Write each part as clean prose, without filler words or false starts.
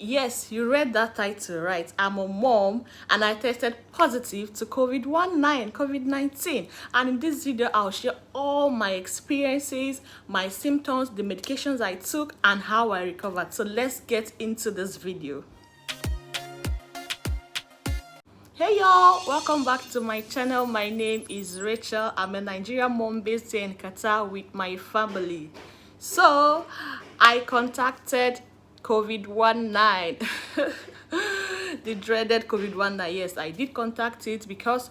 Yes, you read that title right. I'm a mom and I tested positive to COVID-19. And in this video, I'll share all my experiences, my symptoms, the medications I took, and how I recovered. So let's get into this video. Hey y'all, welcome back to my channel. My name is Rachel. I'm a Nigerian mom based here in Qatar with my family. So I contacted COVID-19. The dreaded COVID-19. Yes, I did contact it because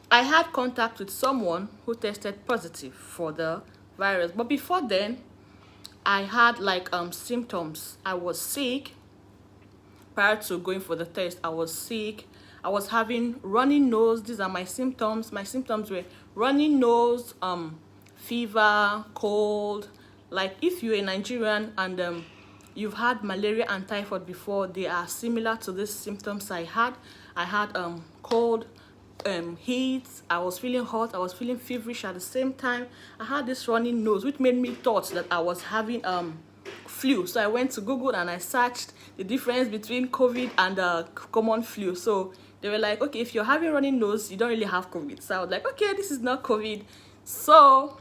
I had contact with someone who tested positive for the virus. But before then, I had like symptoms. I was sick. Prior to going for the test, I was sick. I was having running nose. These are my symptoms. My symptoms were running nose, fever, cold. Like if you're a Nigerian and you've had malaria and typhoid before, they are similar to these symptoms I had. I had cold, heat. I was feeling hot. I was feeling feverish at the same time. I had this running nose, which made me thought that I was having flu. So I went to Google and I searched the difference between COVID and common flu. So they were like, okay, if you're having running nose, you don't really have COVID. So I was like, okay, this is not COVID. So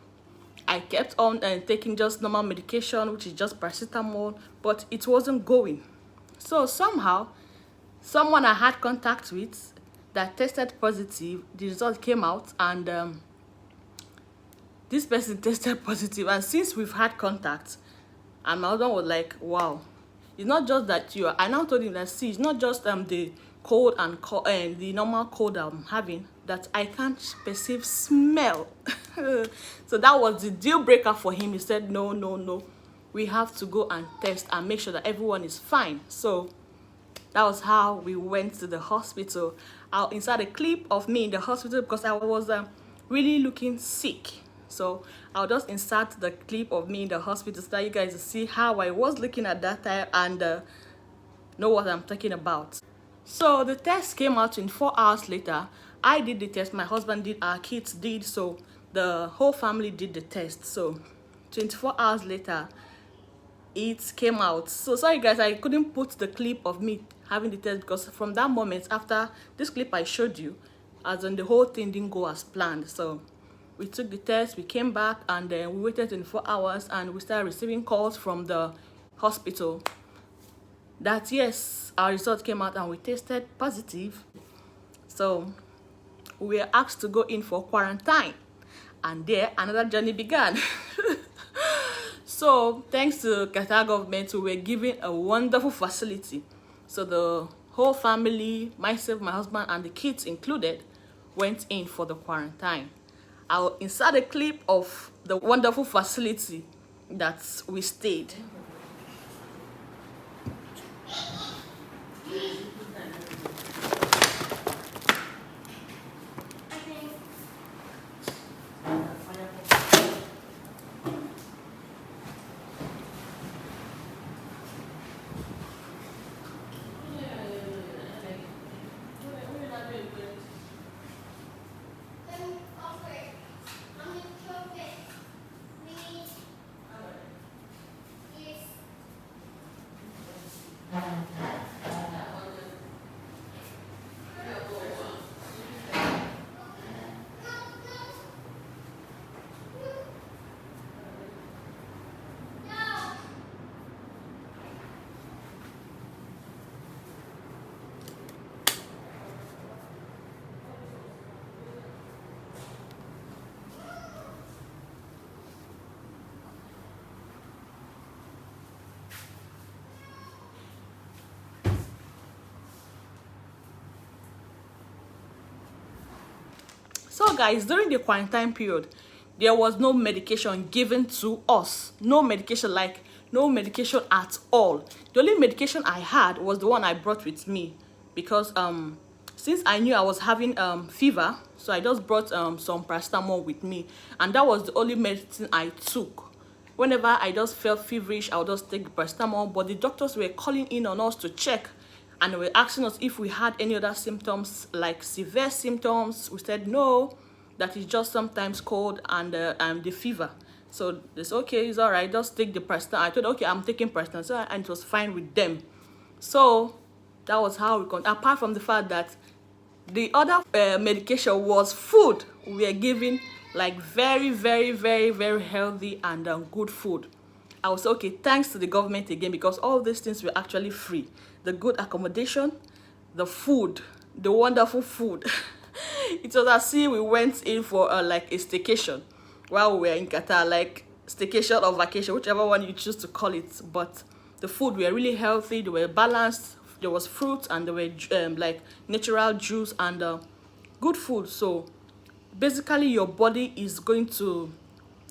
I kept on taking just normal medication, which is just paracetamol, but it wasn't going. So somehow, someone I had contact with that tested positive, the result came out, and this person tested positive. And since we've had contact, and my husband was like, wow, it's not just that you are. I now told him that, see, it's not just the cold and the normal cold I'm having, that I can't perceive smell. So that was the deal breaker for him. He said, no, no, no, we have to go and test and make sure that everyone is fine. So that was how we went to the hospital. I'll insert a clip of me in the hospital because I was really looking sick. So I'll just insert the clip of me in the hospital so that you guys will see how I was looking at that time and know what I'm talking about. So the test came out in 4 hours later. I did the test, my husband did, our kids did, so the whole family did the test. So 24 hours later, it came out. So sorry guys, I couldn't put the clip of me having the test because from that moment, after this clip I showed you, as in the whole thing didn't go as planned. So we took the test, we came back, and then we waited 24 hours and we started receiving calls from the hospital that yes, our result came out and we tested positive. So we were asked to go in for quarantine, and there another journey began. So thanks to Qatar government, we were given a wonderful facility. So the whole family, myself, my husband, and the kids included, went in for the quarantine. I'll insert a clip of the wonderful facility that we stayed. So guys, during the quarantine period, there was no medication given to us. No medication, like no medication at all. The only medication I had was the one I brought with me because since I knew I was having fever, so I just brought some paracetamol with me, and that was the only medicine I took. Whenever I just felt feverish, I would just take the paracetamol. But the doctors were calling in on us to check, and they were asking us if we had any other symptoms, like severe symptoms. We said no, that is just sometimes cold and the fever. So they said, okay, it's all right, just take the paracetamol. I told, okay, I'm taking paracetamol, so, and it was fine with them. So that was how we apart from the fact that the other medication was food. We were given like very, very, very, very healthy and good food. I was okay, thanks to the government again, because all these things were actually free. The good accommodation, the food, the wonderful food. It was as if we went in for like a staycation while we were in Qatar, like staycation or vacation, whichever one you choose to call it. But the food were really healthy, they were balanced, there was fruit, and there were like natural juice and good food. So basically your body is going to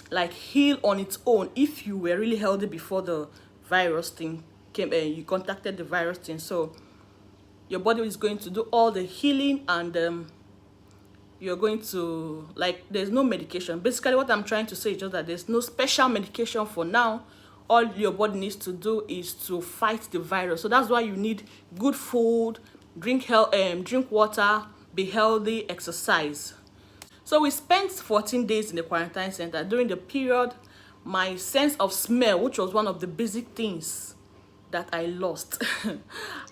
like heal on its own if you were really healthy before the virus thing came and you contacted the virus thing. So your body is going to do all the healing, and you're going to, like, there's no medication. Basically what I'm trying to say is just that there's no special medication for now. All your body needs to do is to fight the virus. So that's why you need good food, drink water, be healthy, exercise. So we spent 14 days in the quarantine center. During the period, my sense of smell, which was one of the basic things that I lost,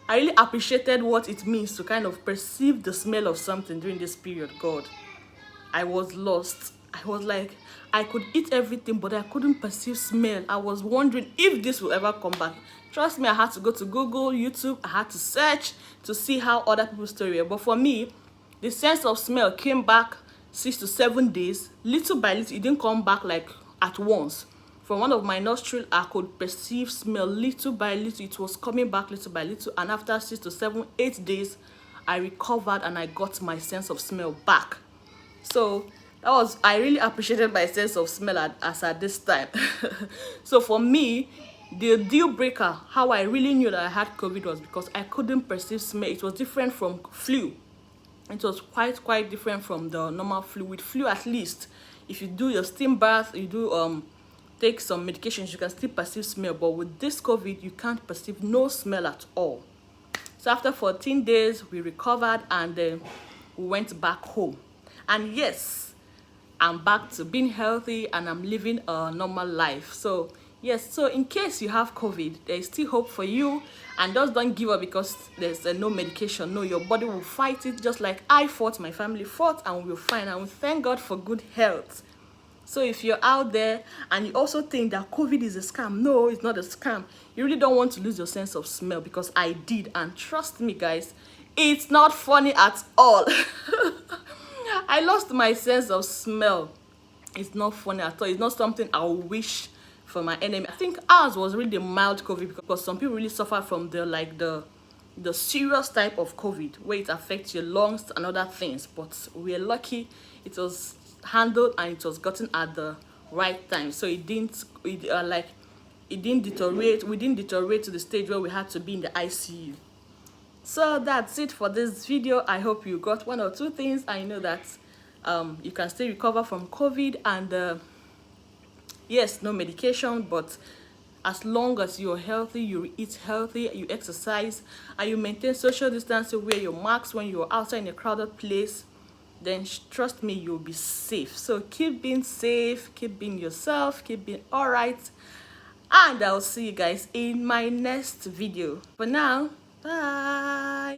I really appreciated what it means to kind of perceive the smell of something during this period. God, I was lost. I was like, I could eat everything, but I couldn't perceive smell. I was wondering if this will ever come back. Trust me, I had to go to Google, YouTube. I had to search to see how other people's story were. But for me, the sense of smell came back 6 to 7 days. Little by little, it didn't come back like at once. From one of my nostrils, I could perceive smell little by little. It was coming back little by little. And after 6 to 7, 8 days, I recovered and I got my sense of smell back. So I really appreciated my sense of smell at this time. So for me, the deal breaker, how I really knew that I had COVID, was because I couldn't perceive smell. It was different from flu. It was quite different from the normal flu. With flu, at least, if you do your steam bath, you do take some medications, you can still perceive smell. But with this COVID, you can't perceive no smell at all. So after 14 days, we recovered, and we went back home. And yes, I'm back to being healthy and I'm living a normal life. So yes, so in case you have COVID, there is still hope for you. And just don't give up because there's no medication. No, your body will fight it just like I fought, my family fought, and we'll find. And we thank God for good health. So if you're out there and you also think that COVID is a scam, no, it's not a scam. You really don't want to lose your sense of smell, because I did. And trust me, guys, it's not funny at all. I lost my sense of smell. It's not funny at all. It's not something I wish for my enemy. I think ours was really the mild COVID, because some people really suffer from the serious type of COVID where it affects your lungs and other things. But we're lucky it was handled and it was gotten at the right time. So it didn't deteriorate. We didn't deteriorate to the stage where we had to be in the ICU. So that's it for this video. I hope you got one or two things. I know that you can still recover from COVID, and yes, no medication, but as long as you're healthy, you eat healthy, you exercise, and you maintain social distancing, wear your masks when you're outside in a crowded place, then trust me, you'll be safe. So keep being safe, keep being yourself, keep being all right, and I'll see you guys in my next video. For now, bye.